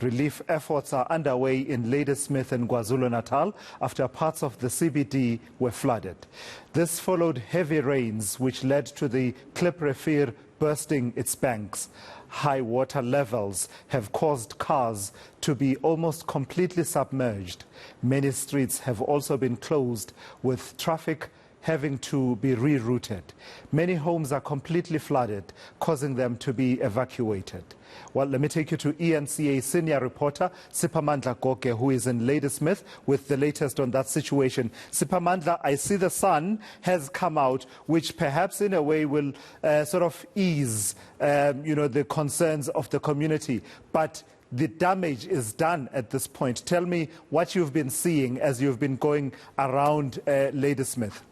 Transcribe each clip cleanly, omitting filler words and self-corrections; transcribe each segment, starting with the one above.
Relief efforts are underway in Ladysmith and KwaZulu-Natal after parts of the CBD were flooded. This followed heavy rains which led to the Kliprivier bursting its banks. High water levels have caused cars to be almost completely submerged. Many streets have also been closed, with traffic having to be rerouted. Many homes are completely flooded, causing them to be evacuated. Well, let me take you to eNCA senior reporter Siphamandla Goge, who is in Ladysmith with the latest on that situation. Siphamandla, I see the sun has come out, which perhaps in a way will sort of ease, the concerns of the community. But the damage is done at this point. Tell me what you've been seeing as you've been going around Ladysmith.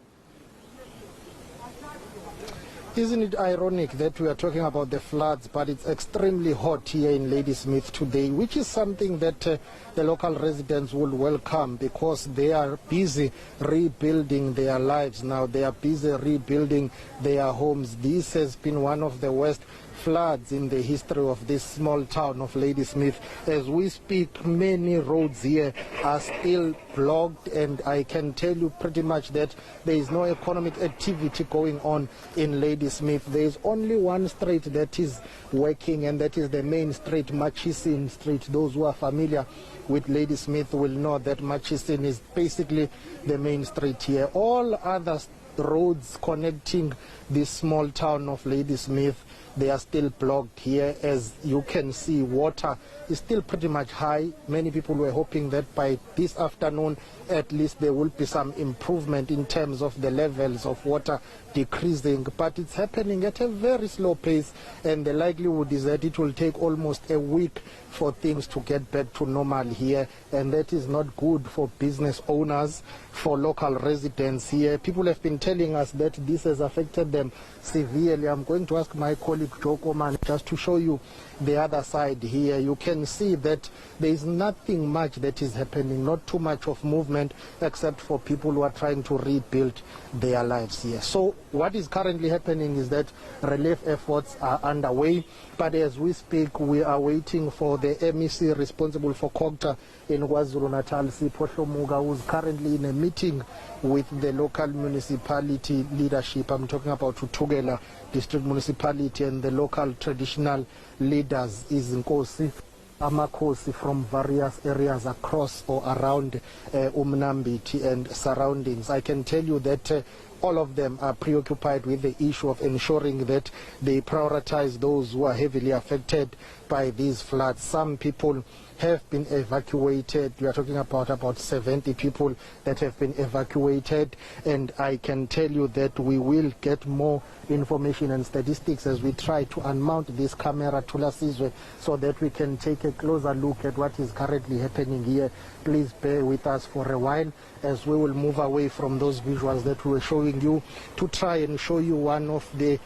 Isn't it ironic that we are talking about the floods, but it's extremely hot here in Ladysmith today, which is something that the local residents will welcome, because they are busy rebuilding their lives now. They are busy rebuilding their homes. This has been one of the worst floods in the history of this small town of Ladysmith. As we speak, many roads here are still blocked, and I can tell you pretty much that there is no economic activity going on in Ladysmith. There is only one street that is working, and that is the main street, Murchison Street. Those who are familiar with Ladysmith will know that Murchison is basically the main street here. All other roads connecting this small town of Ladysmith, they are still blocked here. As you can see, water is still pretty much high. Many people were hoping that by this afternoon at least there will be some improvement in terms of the levels of water decreasing, but it's happening at a very slow pace, and the likelihood is that it will take almost a week for things to get back to normal here, and that is not good for business owners, for local residents here. People have been telling us that this has affected them severely. I'm going to ask my colleague Joko Man just to show you the other side here. You can see that there is nothing much that is happening, not too much of movement, except for people who are trying to rebuild their lives here. So what is currently happening is that relief efforts are underway, but as we speak, we are waiting for the MEC responsible for COGTA in KwaZulu-Natal, Siphamandla, who is currently in a meeting with the local municipality leadership. I'm talking about Tutugela District Municipality, and the local traditional leaders is eNCA Amakhosi from various areas across or around Umnambiti and surroundings. I can tell you that all of them are preoccupied with the issue of ensuring that they prioritize those who are heavily affected by these floods. Some people have been evacuated. We are talking about 70 people that have been evacuated, and I can tell you that we will get more information and statistics as we try to unmount this camera to Lasizwe so that we can take a closer look at what is currently happening here. Please bear with us for a while as we will move away from those visuals that we were showing you to try and show you one of the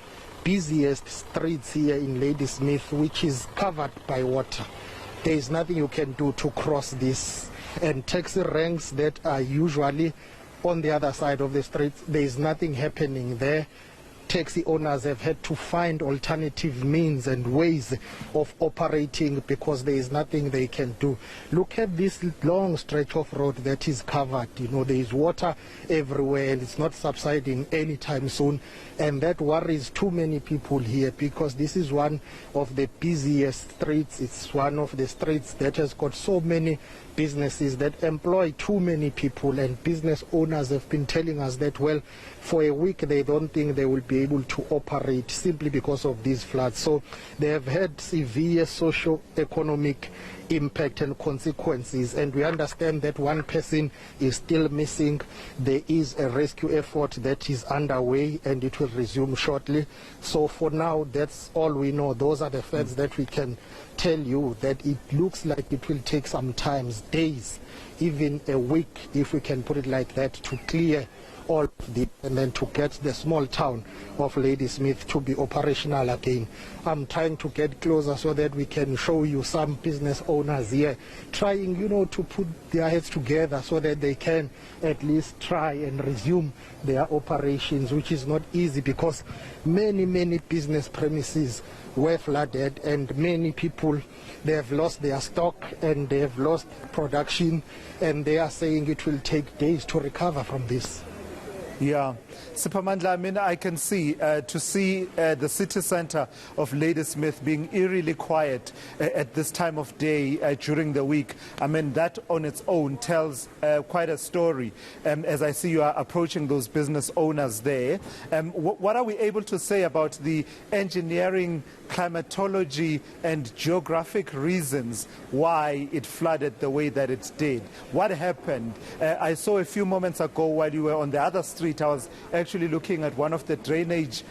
busiest streets here in Ladysmith, which is covered by water. There is nothing you can do to cross this, and taxi ranks that are usually on the other side of the street, there is nothing happening there. Taxi owners have had to find alternative means and ways of operating because there is nothing they can do. Look at this long stretch of road that is covered. There is water everywhere, and it's not subsiding anytime soon, and that worries too many people here, because this is one of the busiest streets. It's one of the streets that has got so many businesses that employ too many people, and business owners have been telling us that, well, for a week they don't think they will be able to operate simply because of these floods. So they have had severe socio-economic impact and consequences, and we understand that one person is still missing. There is a rescue effort that is underway, and it will resume shortly. So for now, that's all we know. Those are the facts that we can tell you, that it looks like it will take some time, days, even a week, if we can put it like that, to clear all of this and then to get the small town of Ladysmith to be operational again. I'm trying to get closer so that we can show you some business owners here trying, to put their heads together so that they can at least try and resume their operations, which is not easy because many business premises were flooded and many people, they have lost their stock and they have lost production, and they are saying it will take days to recover from this. Yeah. Siphamandla, I mean, I can see, to see the city center of Ladysmith being eerily quiet at this time of day during the week. I mean, that on its own tells quite a story. As I see you are approaching those business owners there. What are we able to say about the engineering, climatology and geographic reasons why it flooded the way that it did? What happened? I saw a few moments ago while you were on the other street, I was actually looking at one of the drainage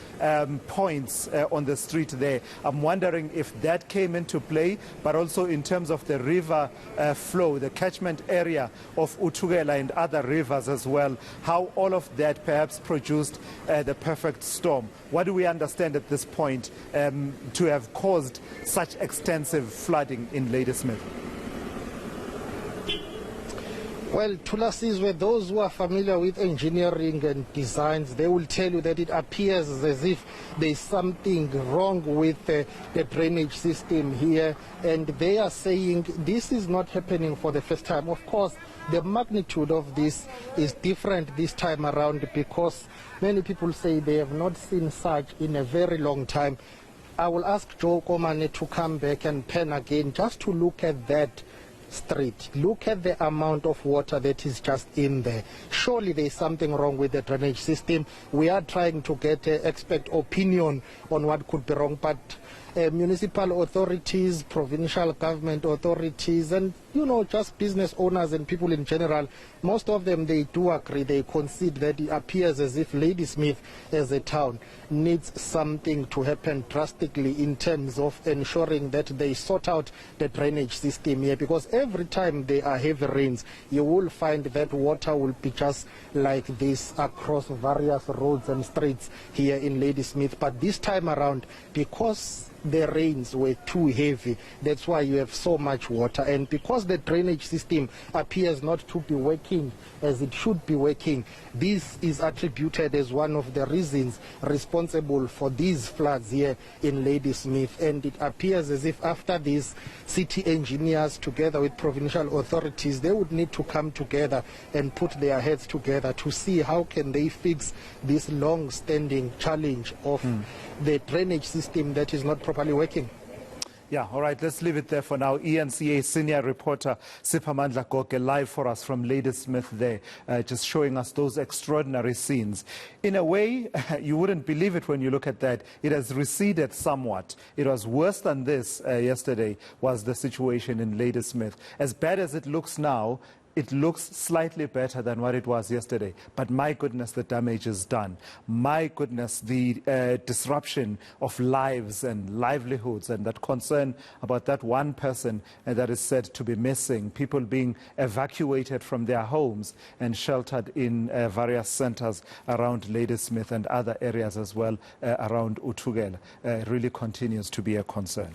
points on the street there. I'm wondering if that came into play, but also in terms of the river flow, the catchment area of Uthugela and other rivers as well, how all of that perhaps produced the perfect storm. What do we understand at this point to have caused such extensive flooding in Ladysmith? Well, Thulasizwe, those who are familiar with engineering and designs, they will tell you that it appears as if there's something wrong with the drainage system here, and they are saying this is not happening for the first time. Of course, the magnitude of this is different this time around because many people say they have not seen such in a very long time. I will ask Joe Komane to come back and pen again just to look at that street. Look at the amount of water that is just in there. Surely there is something wrong with the drainage system. We are trying to get an expert opinion on what could be wrong, but municipal authorities, provincial government authorities, and just business owners and people in general, most of them, they do agree, they concede that it appears as if Ladysmith as a town needs something to happen drastically in terms of ensuring that they sort out the drainage system here, because every time there are heavy rains, you will find that water will be just like this across various roads and streets here in Ladysmith. But this time around, because the rains were too heavy, that's why you have so much water, and because the drainage system appears not to be working as it should be working, this is attributed as one of the reasons responsible for these floods here in Ladysmith. And it appears as if after this, city engineers together with provincial authorities, they would need to come together and put their heads together to see how can they fix this long-standing challenge of the drainage system that is not properly working. Yeah, all right, let's leave it there for now. eNCA senior reporter Siphamandla Goge live for us from Ladysmith there, just showing us those extraordinary scenes. In a way, you wouldn't believe it when you look at that. It has receded somewhat. It was worse than this yesterday was the situation in Ladysmith. As bad as it looks now, it looks slightly better than what it was yesterday. But my goodness, the damage is done. My goodness, the disruption of lives and livelihoods, and that concern about that one person that is said to be missing, people being evacuated from their homes and sheltered in various centers around Ladysmith and other areas as well around Uthugela, really continues to be a concern.